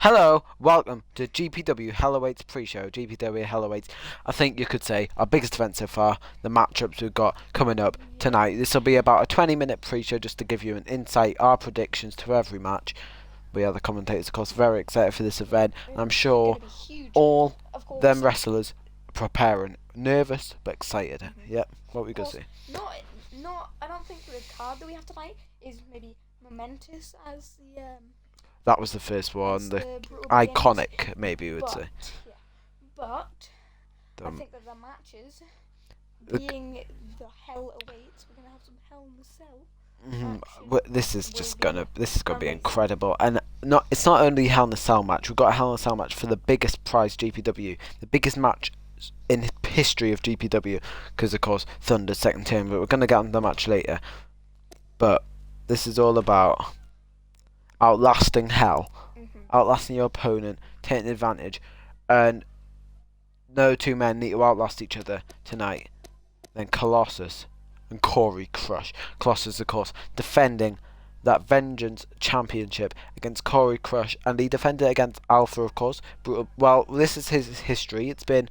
Hello, welcome to GPW Hell Awaits pre-show. GPW Hell Awaits, I think you could say, our biggest event so far. The matchups we've got coming up tonight. This will be about a 20-minute pre-show just to give you an insight, our predictions to every match. We are the commentators, of course, very excited for this event. And I'm sure all them wrestlers preparing, nervous but excited. Yep, what were we gonna say? I don't think the card that we have tonight is maybe momentous as the That was the first one, the Brutal iconic, Begins. maybe you would say. Yeah. But I think that the matches, being the Hell Awaits, we're gonna have some Hell in the Cell. This is gonna be incredible, and it's not only Hell in a Cell match. We've got a Hell in a Cell match for the biggest prize GPW, the biggest match in history of GPW, because of course Thunder's second term. But we're gonna get on the match later. But this is all about outlasting Hell, outlasting your opponent, taking advantage, and no two men need to outlast each other tonight. Then Colossus and Corey Crush. Colossus, of course, defending that Vengeance Championship against Corey Crush, and he defended it against Alpha, of course. Well, this is his history. It's been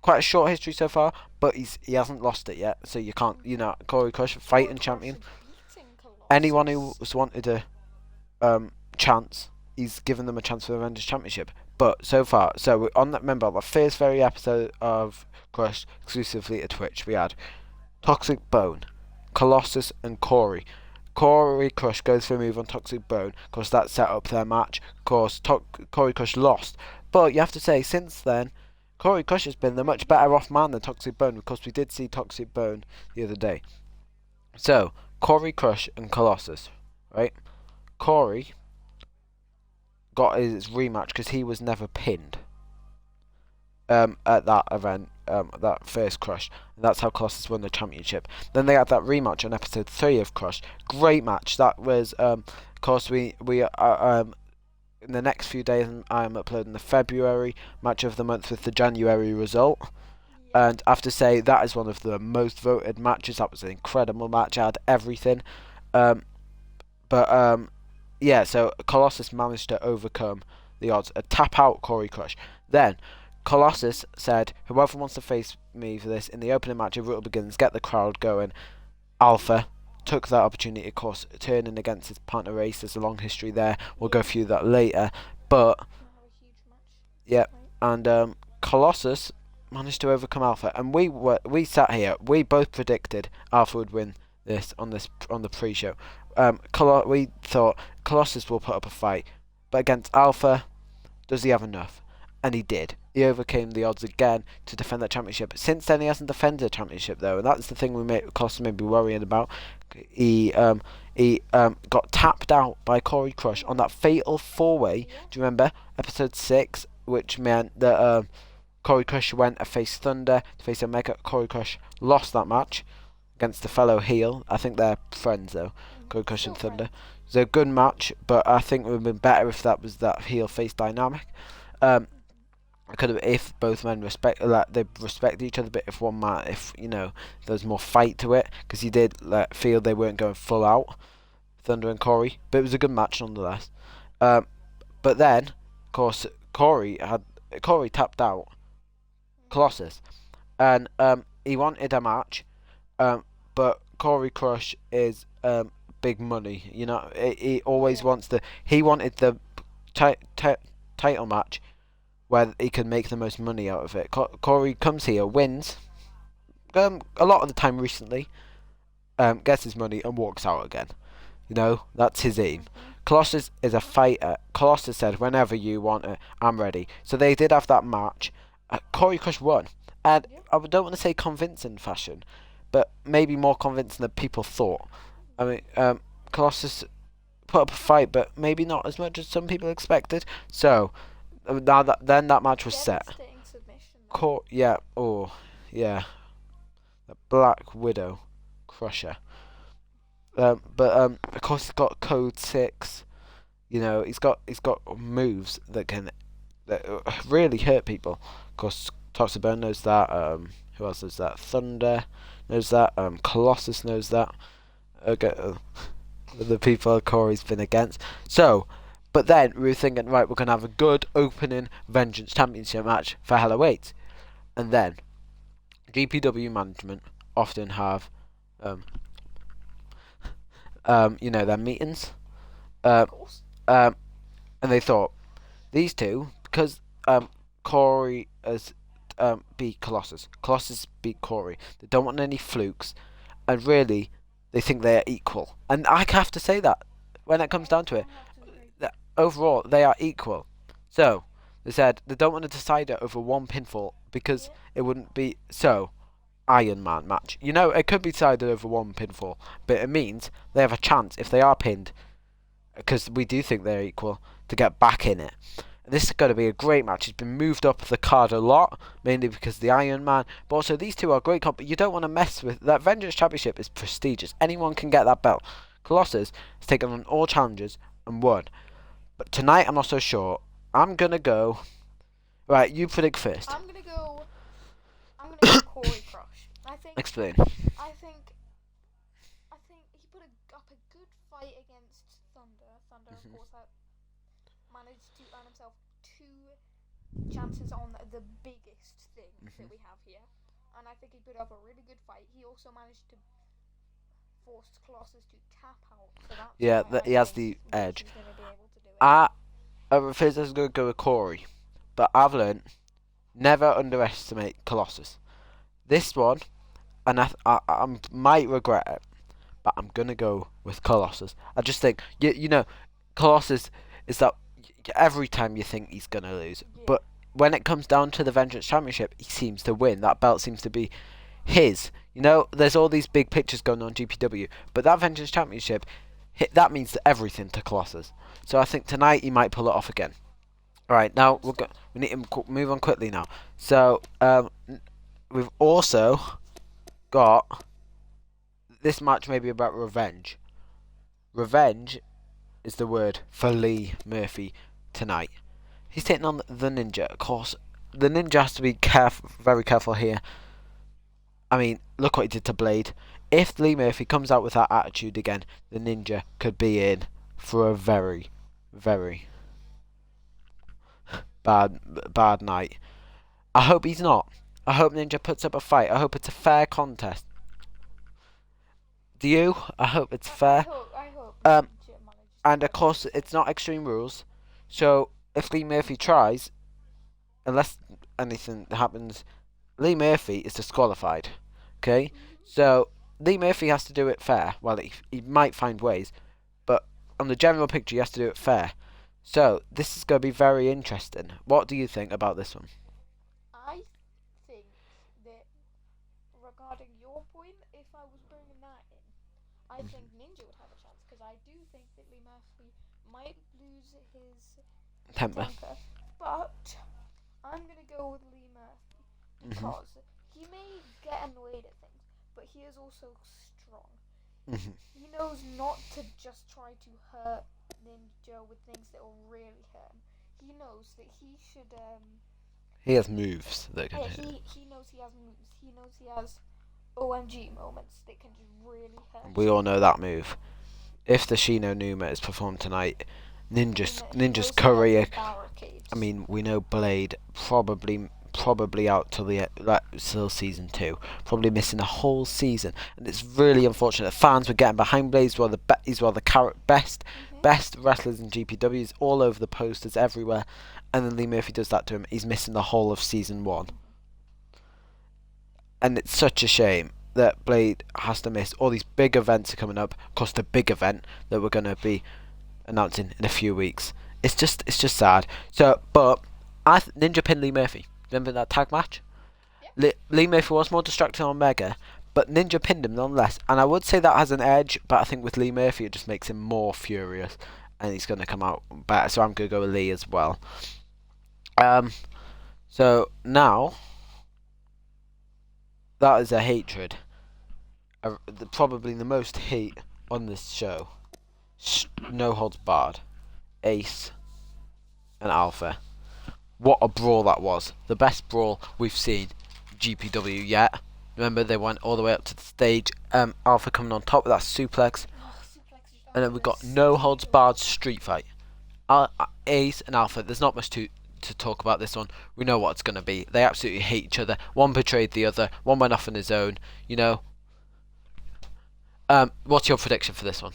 quite a short history so far, but he hasn't lost it yet. So you can't, Corey Crush, fighting champion. Anyone who's wanted a chance, he's given them a chance for the Vengeance Championship. But so far, on that, remember the first very episode of Crush exclusively to Twitch, we had Toxic Bone, Colossus, and Corey. Corey Crush goes for a move on Toxic Bone. Of course, that set up their match. Of course, Corey Crush lost. But you have to say, since then, Corey Crush has been the much better off man than Toxic Bone, because we did see Toxic Bone the other day. So, Corey Crush and Colossus, right? Corey got his rematch because he was never pinned at that event, that first Crush, and that's how Colossus won the championship. Then they had that rematch on episode 3 of Crush. Great match. That was, of course, we in the next few days I'm uploading the February match of the month with the January result. And I have to say, that is one of the most voted matches. That was an incredible match. I had everything. Yeah, so Colossus managed to overcome the odds, tap out Corey Crush. Then Colossus said, whoever wants to face me for this in the opening match of Brutal Begins, get the crowd going. Alpha took that opportunity, of course, turning against his partner Ace. There's a long history there. We'll go through that later. But, yeah, and Colossus managed to overcome Alpha. And we sat here, we both predicted Alpha would win this on the pre-show. We thought Colossus will put up a fight, but against Alpha, does he have enough? And he did. He overcame the odds again to defend that championship. Since then, he hasn't defended a championship though, and that's the thing Colossus may be worrying about. He got tapped out by Corey Crush on that fatal 4-way. Do you remember episode 6, which meant that Corey Crush went to face Thunder, to face Omega. Corey Crush lost that match against the fellow heel. I think they're friends though, Corey Crush and Thunder. It was a good match, but I think it would have been better if that was that heel face dynamic. Could have, if both men respect each other, but if one man, there's more fight to it, because he did feel they weren't going full out, Thunder and Corey, but it was a good match nonetheless. But then, of course, Corey tapped out Colossus, and he wanted a match, but Corey Crush is big money. He always wants he wanted the title match where he can make the most money out of it. Corey comes here, wins a lot of the time recently, gets his money and walks out again. That's his aim. Colossus is a fighter. Colossus said, whenever you want it, I'm ready. So they did have that match. Corey Crush won, and I don't want to say convincing fashion, but maybe more convincing than people thought. I mean, Colossus put up a fight, but maybe not as much as some people expected. So then that match was set. The Black Widow Crusher. Of course he's got Code 6. He's got moves that really hurt people. Of course, Toxic Bone knows that. Who else knows that? Thunder knows that. Colossus knows that. Okay, the people Corey's been against. So, But then we were thinking, right, we're going to have a good opening Vengeance Championship match for Hell Awaits. And then GPW management often have, their meetings. Of course. And they thought, these two, because Corey has beat Colossus. Colossus beat Corey. They don't want any flukes. And really, they think they are equal. And I have to say that, when it comes down to it, overall, they are equal. So, they said they don't want to decide it over one pinfall because it wouldn't be so Iron Man match. You know, it could be decided over one pinfall, but it means they have a chance if they are pinned, because we do think they're equal, to get back in it. And this is going to be a great match. It's been moved up the card a lot, mainly because of the Iron Man, but also these two are great comp. You don't want to mess with that. Vengeance Championship is prestigious. Anyone can get that belt. Colossus has taken on all challenges and won. But tonight, I'm not so sure. I'm going to go... Right, you predict first. I'm gonna go Corey Crush. Explain. I think he put up a good fight against Thunder. Thunder, of course, managed to earn himself 2 chances on the biggest thing that we have here, and I think he put up a really good fight. He also managed to force Colossus to tap out. So that's he has the edge. First, I was going to go with Corey, but I've learned never underestimate Colossus. This one, and I might regret it, but I'm going to go with Colossus. I just think, Colossus is that every time you think he's going to lose, but when it comes down to the Vengeance Championship, he seems to win. That belt seems to be his. There's all these big pictures going on GPW, but that Vengeance Championship, that means everything to Colossus. So I think tonight he might pull it off again. Alright, now we need to move on quickly now. So, we've also got this match maybe about revenge. Revenge is the word for Lee Murphy tonight. He's taking on the Ninja. Of course, the Ninja has to be very careful here. I mean, look what he did to Blade. If Lee Murphy comes out with that attitude again, the Ninja could be in for a very, very bad night. I hope he's not. I hope Ninja puts up a fight. I hope it's a fair contest. Do you? I hope it's fair. I hope and of course, it's not Extreme Rules. So if Lee Murphy tries, unless anything happens, Lee Murphy is disqualified. Okay? So Lee Murphy has to do it fair. Well, he might find ways, but on the general picture, he has to do it fair. So this is going to be very interesting. What do you think about this one? I think that regarding your point, if I was bringing that in, I think Ninja would have a chance, because I do think that Lee Murphy might lose his temper. But I'm going to go with Lee Murphy, because he may get annoyed at things, but he is also strong. He knows not to just try to hurt Ninja with things that will really hurt him. He knows that he should. He has moves that can hit. He knows he has moves. He knows he has OMG moments that can just really hurt. We all know that move. If the Shino Numa is performed tonight, Ninja's career. I mean, we know Blade probably out till season 2, probably missing a whole season, and it's really unfortunate. Fans were getting behind Blade. He's one of the best wrestlers in GPW. He's all over the posters everywhere, and then Lee Murphy does that to him. He's missing the whole of season 1, and it's such a shame that Blade has to miss. All these big events are coming up. Of course, the big event that we're going to be announcing in a few weeks. It's just sad. So, but Ninja pinned Lee Murphy. Remember that tag match? Yeah. Lee Murphy was more distracted on Omega, but Ninja pinned him nonetheless. And I would say that has an edge, but I think with Lee Murphy it just makes him more furious, and he's going to come out better. So I'm going to go with Lee as well. So now that is a hatred, probably the most hate on this show. No holds barred, Ace and Alpha. What a brawl that was. The best brawl we've seen GPW yet. Remember, they went all the way up to the stage. Alpha coming on top with that suplex. And then we got no holds barred street fight. Ace and Alpha. There's not much to talk about this one. We know what it's gonna be. They absolutely hate each other. One betrayed the other. One went off on his own. You know. What's your prediction for this one?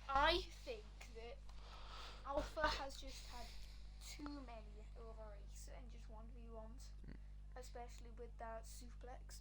I think that Alpha has just had too many over Ace and just 1v1s, especially with that suplex.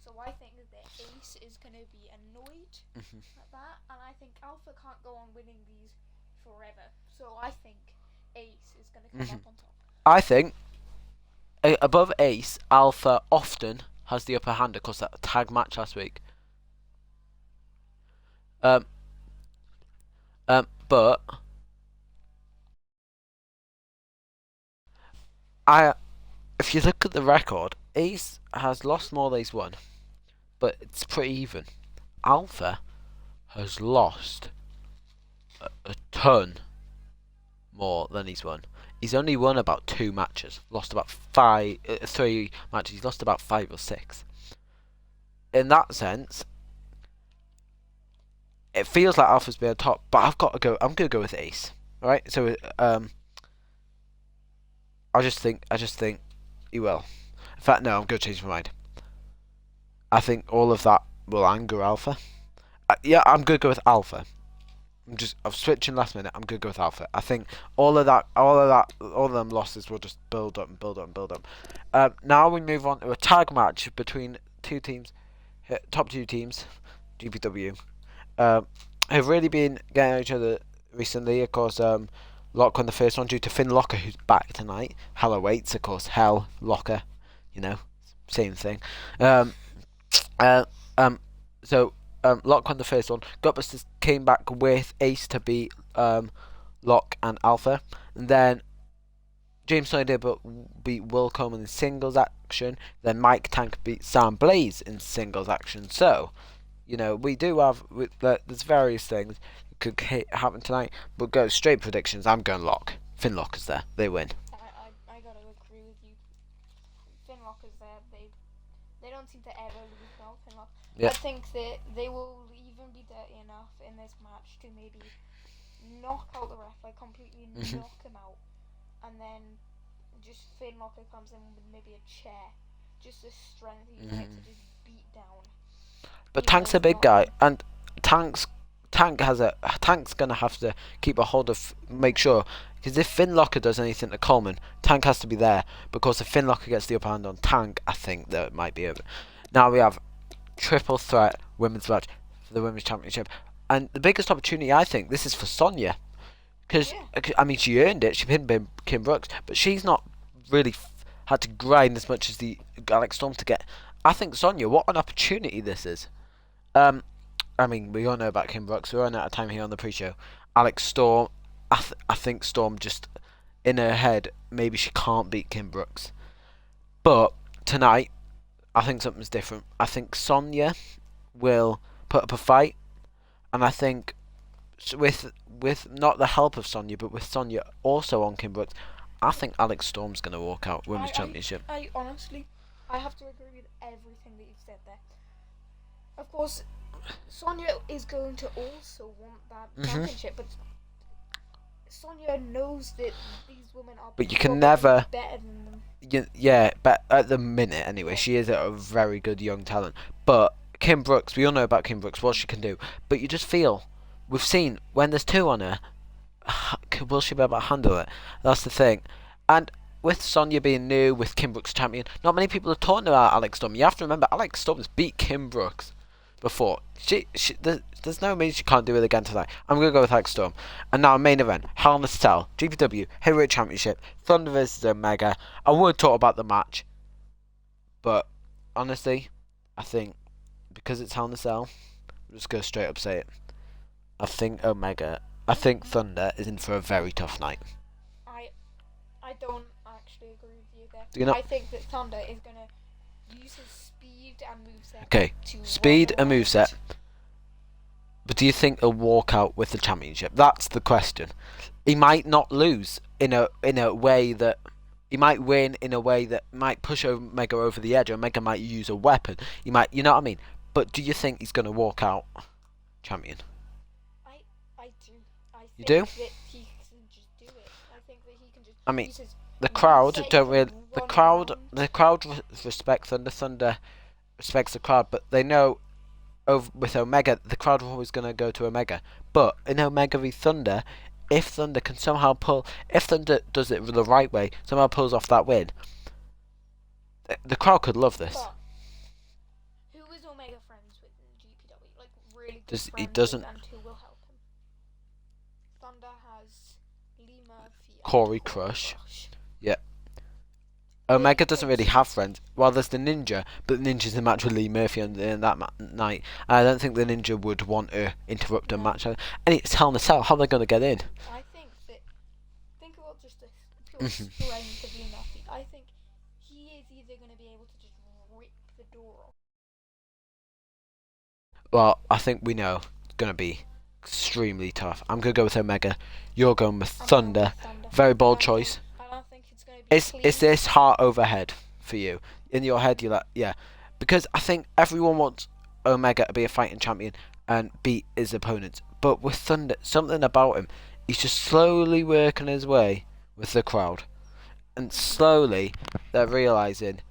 So I think that Ace is going to be annoyed at that, and I think Alpha can't go on winning these forever. So I think Ace is going to come up on top. I think above Ace, Alpha often has the upper hand. Of course, that tag match last week. But if you look at the record, Ace has lost more than he's won, but it's pretty even. Alpha has lost a ton more than he's won. He's only won about 2 matches, lost about 3 matches. He's lost about 5 or 6. In that sense, it feels like Alpha's been on top, but I've got to go. I'm gonna go with Ace. All right. So I just think he will. In fact, no, I'm gonna change my mind. I think all of that will anger Alpha. Yeah, I'm gonna go with Alpha. I'm switching last minute. I'm gonna go with Alpha. I think all of them losses will just build up and build up and build up. Now we move on to a tag match between 2 teams, top 2 teams, GPW. Have really been getting at each other recently. Of course, Lock won the first one due to Finn Locker, who's back tonight. Hell Awaits, of course. Hell Locker, same thing. So Lock won the first one. Gutbusters came back with Ace to beat Lock and Alpha, and then James Snyder beat Will Coleman in singles action. Then Mike Tank beat Sam Blaze in singles action. So, we do have there's various things that could happen tonight, but go straight predictions. I'm going Lock. Finn Locker's there. They win. I gotta agree with you. Finn Locker's there. They don't seem to ever lose now. Finn Locker. Yeah. I think that they will even be dirty enough in this match to maybe knock out the ref, like completely knock him out, and then just Finn Locker comes in with maybe a chair, just the strength he's like to just beat down. But Tank's a big guy, and Tank's gonna have to keep a hold of, make sure, because if Finn Locker does anything to Coleman, Tank has to be there, because if Finn Locker gets the upper hand on Tank, I think that it might be over. Now we have triple threat women's match for the women's championship, and the biggest opportunity, I think, this is for Sonya, because she earned it. She pinned Kim Brooks, but she's not really had to grind as much as the Alex Storm to get. I think Sonya, what an opportunity this is. We all know about Kim Brooks. We're running out of time here on the pre-show. Alex Storm, I think Storm just in her head, maybe she can't beat Kim Brooks. But tonight, I think something's different. I think Sonya will put up a fight, and I think with not the help of Sonya, but with Sonya also on Kim Brooks, I think Alex Storm's going to walk out women's championship. I honestly, I have to agree with everything that you've said there. Of course, Sonya is going to also want that championship, but Sonya knows that these women are but you can never better than them. Yeah, but at the minute anyway, she is a very good young talent. But Kim Brooks, we all know about Kim Brooks, what she can do. But you just feel, we've seen, when there's 2 on her, will she be able to handle it? That's the thing. And with Sonya being new, with Kim Brooks champion, not many people are talking about Alex Storm. You have to remember, Alex Storm has beat Kim Brooks before. There's no means she can't do it again tonight. I'm going to go with Alex Storm. And now main event, Hell in a Cell, GPW Heavyweight Championship, Thunder vs Omega. I would talk about the match, but honestly, I think because it's Hell in a Cell, I'm just going to straight up say it. I think Thunder is in for a very tough night. I don't actually agree with you there. Do you not? I think that Thunder is going to use his speed and moveset. Okay, speed and moveset. But do you think he'll walk out with the championship? That's the question. He might not lose in a way that he might win in a way that might push Omega over the edge. Omega might use a weapon. He might, you know what I mean? But do you think he's going to walk out champion? I do. I think You do? that he can do it. I think that he can just I mean, use his the crowd moveset don't to really. run around. The crowd respect Thunder. Thunder respects the crowd, but they know with Omega, the crowd are always going to go to Omega. But in Omega v Thunder, if Thunder can somehow if Thunder does it the right way, somehow pulls off that win, the crowd could love this. But who is Omega friends with in GPW? Like really good He friends doesn't. with, and who will help him? Thunder has Lee Murphy and Corey Crush. Yeah. Omega doesn't really have friends. Well, there's the Ninja, but the Ninja's in a match with Lee Murphy on that night. I don't think the Ninja would want to interrupt a match. And it's Hell in a Cell. How are they going to get in? I think that. Think about just the pure strength of Lee Murphy. I think he is either going to be able to just rip the door off. Well, I think we know it's going to be extremely tough. I'm going to go with Omega. You're going with Thunder. Very bold choice. I don't think it's going to be Is this heart over head for you? In your head, you're like, yeah. Because I think everyone wants Omega to be a fighting champion and beat his opponents. But with Thunder, something about him, he's just slowly working his way with the crowd. And slowly, they're realising,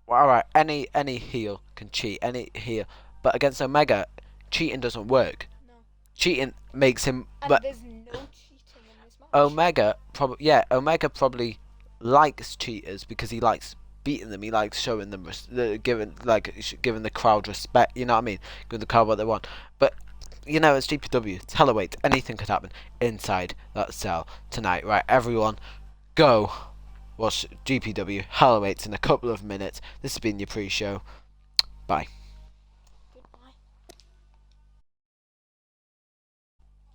alright, any heel can cheat, any heel. But against Omega, cheating doesn't work. No. Cheating makes him... And there's no cheating in this match. Omega probably likes cheaters because he likes beating them. He likes showing them, giving the crowd respect. You know what I mean? Giving the crowd what they want. But you know, it's GPW. It's Hell Awaits. Anything could happen inside that cell tonight. Right, everyone, go watch GPW Hell Awaits in a couple of minutes. This has been your pre-show. Bye.